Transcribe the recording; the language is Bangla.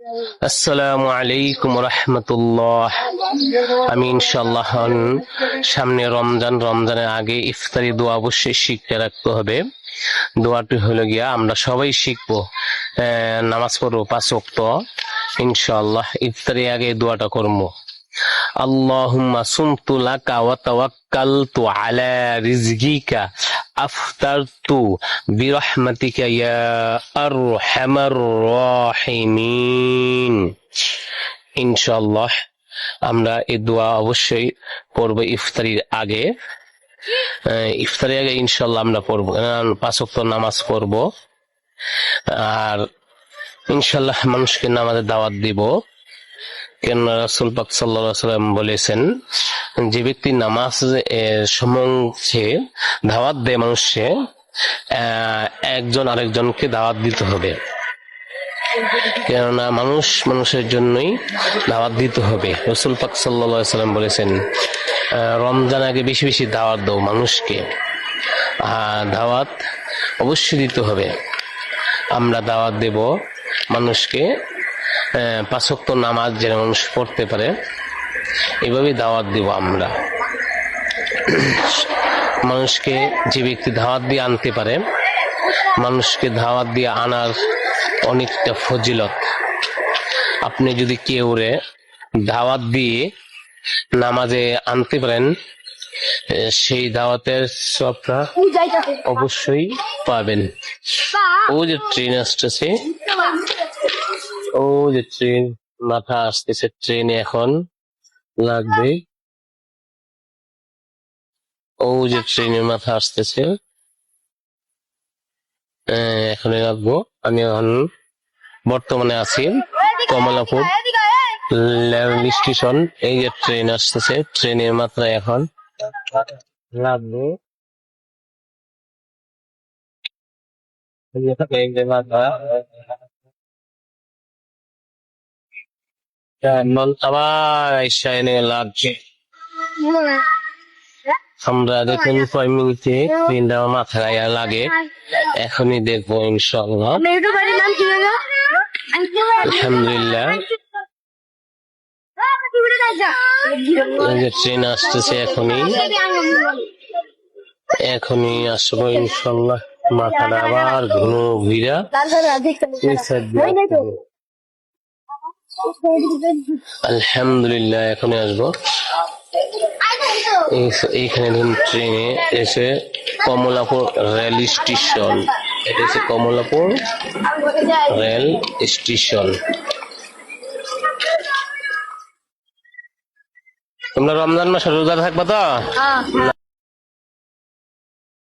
আসসালামু আলাইকুম রহমতুল্লাহ। আমি ইনশাল্লাহ সামনে রমজানের আগে ইফতারি দোয়া অবশ্যই শিখতে রাখতে হবে। দোয়াটি হলো গিয়া আমরা সবাই শিখবো, নামাজ পড়বো 5 ওয়াক্ত ইনশাল্লাহ। ইফতারি আগে দোয়াটা করবো, আল্লাহুম্মা সুমতু লাকা ওয়া তাওয়াক্কালতু আলা রিজকিকা আফতারতু বিরহমাতিকা ইয়া আরহামার রাহিমিন। ইনশাআল্লাহ আমরা এই দোয়া অবশ্যই পড়ব ইফতারির আগে। ইফতারির আগে ইনশাআল্লাহ আমরা পড়ব, 5 ওয়াক্ত নামাজ পড়ব। আর ইনশাআল্লাহ মানুষকে নামাজের দাওয়াত দিব। কেন রাসূল পাক সাল্লাল্লাহু আলাইহি ওয়াসাল্লাম বলেছেন, যে ব্যক্তি নামাজ সম্বন্ধে দাওয়াত দেয় মানুষকে, একজন আরেকজনকে দাওয়াত দিতে হবে। কেননা মানুষের জন্যই দাওয়াত দিতে হবে। রাসূল পাক সাল্লাল্লাহু আলাইহি ওয়াসাল্লাম বলেছেন, রমজান আগে বেশি বেশি দাওয়াত দাও মানুষকে। দাওয়াত অবশ্যই দিতে হবে। আমরা দাওয়াত দেব মানুষকে, 5 ওয়াক্ত নামাজ যেন মানুষ পড়তে পারে, এভাবে দাওয়াত দিব আমরা মানুষকে। যে ব্যক্তি দাওয়াত দিয়ে আনতে পারে, মানুষকে দাওয়াত দিয়ে আনার অনেকটা ফজিলত। আপনি যদি কেউরে দাওয়াত দিয়ে নামাজে আনতে পারেন, সেই দাওয়াতের সবটা অবশ্যই পাবেন। ও যে ট্রেন আসতেছে, ও যে ট্রেন মাথা আসতেছে, ট্রেনে এখন লাগবে। ও যে ট্রেনের মাথা আসতেছে, এখন রাখবো। আমি এখন বর্তমানে আছি কমলাপুর রেল স্টেশন। এই যে ট্রেন আসতেছে, ট্রেনের মাত্রা এখন লাগবে। আবার আইসা এনে লাগছে। আমরা দেখুন 5 মিনিটে ট্রেনটা মাথায় লাগে, এখনই দেখবো ইনশাআল্লাহ। আলহামদুলিল্লাহ, এই যে ট্রেন আসতেছে, এখনই আসবো ইনশাআল্লাহ। মাথাটা আবার ঘুরা আলহামদুলিল্লাহ, এখনই আসবো। এইখানে ধরুন ট্রেনে এসে কমলাপুর রেল স্টেশন, এটা হচ্ছে কমলাপুর রেল স্টেশন। তোমরা রমজান মাসে রোজা থাকবা তো?